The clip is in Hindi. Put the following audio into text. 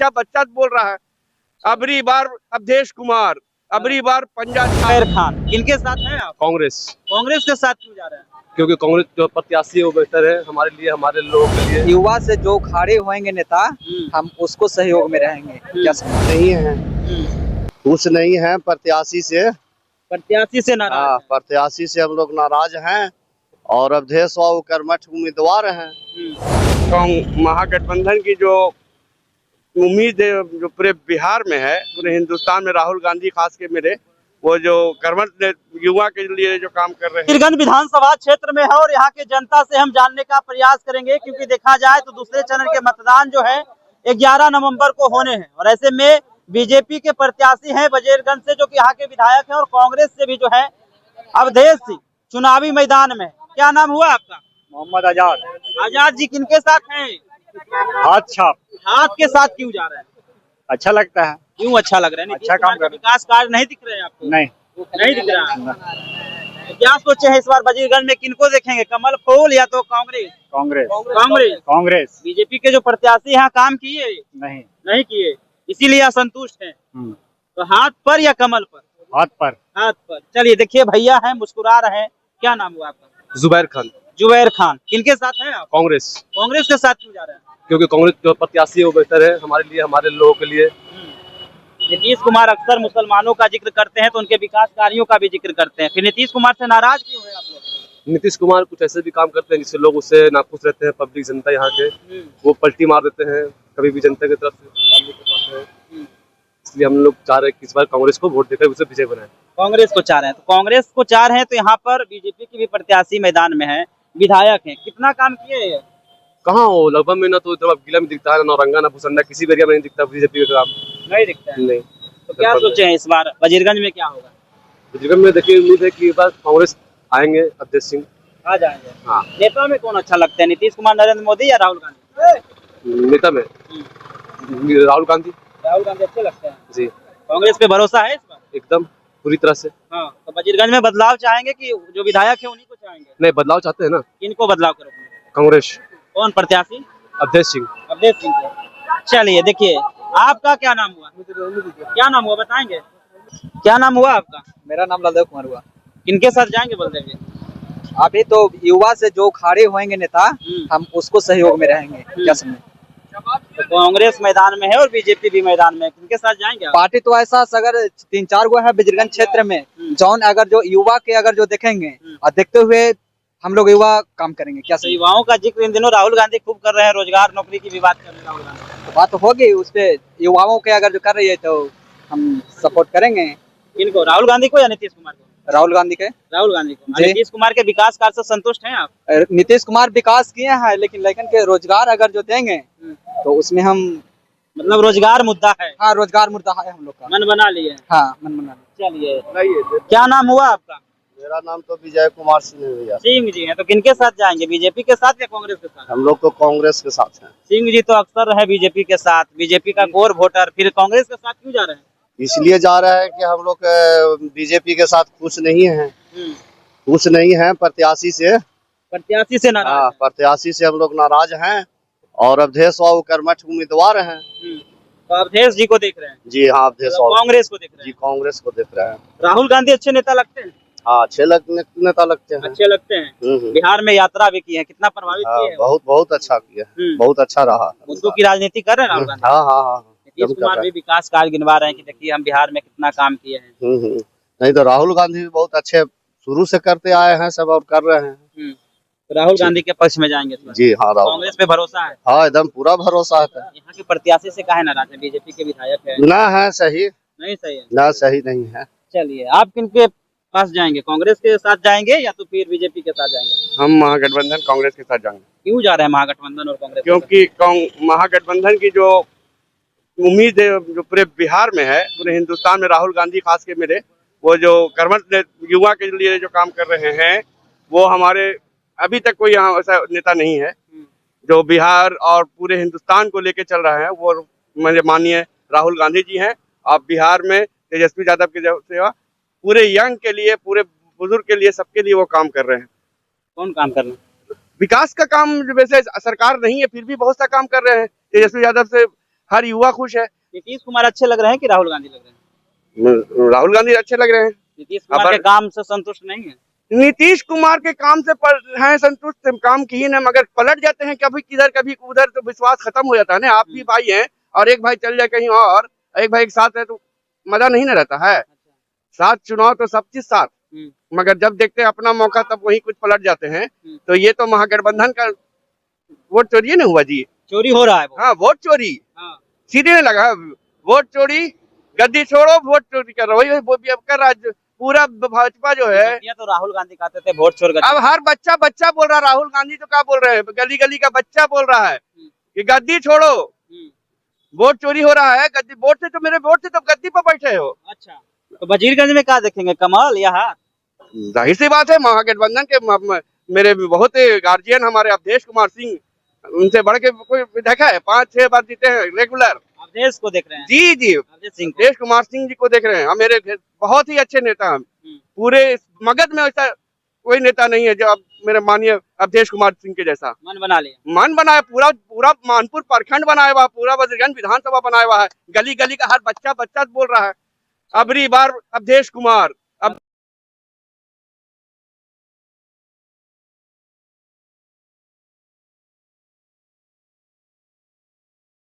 बच्चा बच्चा बोल रहा है। अबरी बार अवधेश कुमार, अबरी बार पंजाब जुबैर खान, किनके साथ हैं आप? कांग्रेस। कांग्रेस के साथ क्यों जा रहे हैं? क्योंकि कांग्रेस जो प्रत्याशी है वो बेहतर है हमारे लिए, हमारे लोगों के लिए। युवा से जो खड़े होंगे नेता, हम उसको सहयोग में रहेंगे। क्या समझ नहीं है, कुछ नहीं है। प्रत्याशी से नाराज हैं। प्रत्याशी से हम लोग नाराज हैं और अवधेश बाबू कर्मठ उम्मीदवार हैं। महागठबंधन की जो उम्मीद है जो पूरे बिहार में है, पूरे हिंदुस्तान में, राहुल गांधी खास के मेरे, वो जो कर्मठ युवा के लिए जो काम कर रहे हैं। वीरगंज विधानसभा क्षेत्र में है और यहाँ के जनता से हम जानने का प्रयास करेंगे, क्योंकि देखा जाए तो दूसरे चरण के मतदान जो है 11 नवंबर को होने हैं और ऐसे में बीजेपी के प्रत्याशी हैं वजीरगंज से, जो कि यहाँ के विधायक हैं, और कांग्रेस से भी जो है अवधेश सिंह चुनावी मैदान में। क्या नाम हुआ आपका? मोहम्मद आजाद। आजाद जी किनके साथ हैं? हाथ छाप। हाथ के साथ क्यों जा रहे हैं? अच्छा लगता है। क्यों अच्छा लग रहा है? अच्छा काम कर रहे हैं। विकास कार्य नहीं दिख रहे हैं आपको? नहीं दिख रहा है। तो क्या सोचे हैं इस बार वजीरगंज में किनको देखेंगे, कमल फूल या तो कांग्रेस? कांग्रेस। बीजेपी के जो प्रत्याशी यहाँ काम किए नहीं किए, इसीलिए असंतुष्ट हैं। तो हाथ पर या कमल पर? हाथ पर। चलिए देखिए भैया हैं, मुस्कुरा रहे हैं। क्या नाम हुआ आपका? जुबैर खान। जुबैर खान, किनके साथ हैं आप? कांग्रेस। कांग्रेस के साथ क्यों जा रहे हैं? क्योंकि कांग्रेस जो प्रत्याशी है वो बेहतर है हमारे लिए, हमारे लोगों के लिए। नीतीश कुमार अक्सर मुसलमानों का जिक्र करते हैं तो उनके विकास कार्यों का भी जिक्र करते हैं, फिर नीतीश कुमार से नाराज क्यों है आप लोग? नीतीश कुमार कुछ ऐसे भी काम करते हैं जिससे लोग उससे नाखुश रहते हैं। पब्लिक जनता यहाँ के वो पलटी मार देते हैं कभी भी जनता की तरफ से। इसलिए हम लोग चाह रहे हैं कि इस बार कांग्रेस को वोट देकर उसे विजय बनाए। कांग्रेस को चाह रहे हैं, तो कांग्रेस को चाह रहे हैं तो यहाँ पर बीजेपी की भी प्रत्याशी मैदान में है, विधायक हैं, कितना काम किए हैं? कहाँ हो, लगभग में ना तो जिला में दिखता है, नौरंगा ना भुसंडा, किसी भी एरिया में नहीं दिखता बीजेपी का काम। नहीं दिखता है। नहीं। तो क्या सोचे हैं इस बार वजीरगंज में क्या होगा? वजीरगंज में देखिए उम्मीद है कि इस बार कांग्रेस आएंगे, अवधेश सिंह आ जाएंगे। हाँ। नेता में कौन अच्छा लगता है, नीतीश कुमार, नरेंद्र मोदी या राहुल गांधी? नेता में राहुल गांधी। राहुल गांधी अच्छे लगते हैं जी। कांग्रेस पे भरोसा है इस बार? एकदम पूरी तरह से। हाँ, तो वजीरगंज में बदलाव चाहेंगे कि जो विधायक है उन्हीं को चाहेंगे? नहीं, बदलाव चाहते हैं ना। किनको बदलाव करोगे? कांग्रेस। कौन प्रत्याशी? अवधेश सिंह। अवधेश सिंह को। चलिए देखिए, आपका क्या नाम हुआ? क्या नाम हुआ बताएंगे? क्या नाम हुआ आपका? मेरा नाम ललदेव कुमार हुआ। किनके साथ जाएंगे बलदेव जी? अभी तो युवा से जो खड़े होंगे नेता, हम उसको सहयोग में रहेंगे। क्या समझे? तो कांग्रेस मैदान में है और बीजेपी भी मैदान में है, किनके साथ जाएंगे आप? पार्टी तो ऐसा अगर 3-4 गो है वजीरगंज क्षेत्र में, जौन अगर जो युवा के अगर जो देखेंगे और देखते हुए हम लोग युवा काम करेंगे। क्या तो युवाओं का जिक्र इन दिनों राहुल गांधी खूब कर रहे हैं, रोजगार नौकरी की भी बात कर रहे हैं राहुल गांधी। तो बात होगी उस पे, युवाओं के अगर जो कर रही है तो हम सपोर्ट करेंगे। किनको, राहुल गांधी को या नीतीश कुमार को? राहुल गांधी के। राहुल गांधी को। नीतीश कुमार के विकास कार्य से संतुष्ट हैं आप? नीतीश कुमार विकास किए हैं, लेकिन के रोजगार अगर जो देंगे तो उसमें हम, मतलब रोजगार मुद्दा है। हाँ, रोजगार मुद्दा है हम लोग का। मन बना लिए। हाँ, मन बना लिए। चलिए, क्या नाम हुआ आपका? मेरा नाम तो विजय कुमार सिंह है भैया। सिंह जी हैं, तो किनके साथ जाएंगे, बीजेपी के साथ या कांग्रेस के साथ? हम लोग तो कांग्रेस के साथ हैं। सिंह जी तो अक्सर है बीजेपी के साथ, बीजेपी का कोर वोटर, फिर कांग्रेस के साथ क्यों जा रहे हैं? इसलिए जा रहा है कि हम लोग बीजेपी के साथ खुश नहीं है। खुश नहीं है। प्रत्याशी से नाराज हैं। प्रत्याशी से हम लोग नाराज हैं और अवधेश बाबू कर्मठ उम्मीदवार हैं। तो अवधेश जी को देख रहे हैं? जी हाँ, अवधेश बाबू। कांग्रेस को देख रहे जी, हैं? कांग्रेस को देख रहे हैं। राहुल गांधी अच्छे नेता लगते हैं? हाँ, अच्छे नेता लगते हैं। अच्छे लगते हैं। बिहार में यात्रा भी की है, कितना प्रभावित किए हैं? बहुत अच्छा किया, बहुत अच्छा रहा। मुद्दों की राजनीति कर रहे हैं राहुल गांधी? हाँ। नीतीश कुमार भी विकास कार्य गिनवा रहे हैं कि देखिए हम बिहार में कितना काम किए हैं। नहीं तो राहुल गांधी भी बहुत अच्छे शुरू से करते आए हैं सब, और कर रहे हैं। तो राहुल गांधी के पक्ष में जाएंगे इस बार? जी हाँ, राहुल। कांग्रेस पे भरोसा है? हाँ, एकदम पूरा भरोसा है। यहाँ के प्रत्याशी से काहे नाराज है, बीजेपी के विधायक है? ना है सही, नहीं सही है। ना सही नहीं है। चलिए, आप किनके पास जाएंगे, कांग्रेस के साथ जाएंगे या तो फिर बीजेपी के साथ जाएंगे? हम महागठबंधन कांग्रेस के साथ जाएंगे। क्यों जा रहे हैं महागठबंधन और कांग्रेस? क्योंकि महागठबंधन की जो उम्मीद है जो पूरे बिहार में है, पूरे हिंदुस्तान में, राहुल गांधी खास के मेरे, वो जो कर्मठ युवा के लिए जो काम कर रहे हैं, वो हमारे अभी तक कोई यहाँ ऐसा नेता नहीं है जो बिहार और पूरे हिंदुस्तान को लेके चल रहा है। वो माननीय राहुल गांधी जी हैं। आप बिहार में तेजस्वी यादव की सेवा पूरे यंग के लिए, पूरे बुजुर्ग के लिए, सबके लिए वो काम कर रहे हैं। कौन काम कर रहे हैं? विकास का काम वैसे सरकार नहीं है, फिर भी बहुत सा काम कर रहे हैं। तेजस्वी यादव से हर युवा खुश है। नीतीश कुमार अच्छे लग रहे हैं कि राहुल गांधी लग रहे हैं? राहुल गांधी अच्छे लग रहे हैं। नीतीश कुमार के काम से संतुष्ट नहीं है? नीतीश कुमार के काम से हैं संतुष्ट, काम की ही न, मगर पलट जाते हैं कभी किधर कभी उधर, तो विश्वास खत्म हो जाता है ना। आप भी भाई हैं और एक भाई चल जाए कहीं और, एक भाई एक साथ है तो मजा नहीं ना रहता है। साथ चुनाव तो सब चीज साथ, मगर जब देखते हैं अपना मौका तब वही कुछ पलट जाते हैं। तो ये तो महागठबंधन का वोट चोरी नहीं हुआ जी? चोरी हो रहा है वो। हाँ, वोट चोरी सीधे लगा। वोट चोरी, गद्दी छोड़ो, वोट चोरी कर रहा है, वो भी अब कर रहा है पूरा भाजपा जो है। ये तो राहुल गांधी कहते थे वोट चोर अब हर बच्चा बोल रहा है, राहुल गांधी तो क्या बोल रहे हैं, गली गली का बच्चा बोल रहा है कि गद्दी छोड़ो, वोट चोरी हो रहा है। गद्दी वोट से तो मेरे वोट से तो गद्दी पर बैठे हो। अच्छा, तो वजीरगंज में क्या देखेंगे, कमल या हार? जाहिर सी बात है महागठबंधन के मेरे बहुत गार्जियन हमारे अवधेश कुमार सिंह, उनसे बढ़ के कोई देखा है? 5-6 बार जीते हैं रेगुलर। अवधेश को देख रहे हैं? जी जी, अवधेश कुमार सिंह जी को देख रहे हैं। मेरे बहुत ही अच्छे नेता हैं, पूरे मगध में ऐसा कोई नेता नहीं है जो अब मेरे माननीय अवधेश कुमार सिंह के जैसा। मन बना लिया? मन बनाया, पूरा मानपुर प्रखंड बनाया हुआ, पूरा वजीरगंज विधानसभा बनाया हुआ है, गली गली का हर बच्चा बोल रहा है अबरी बार अवधेश कुमार।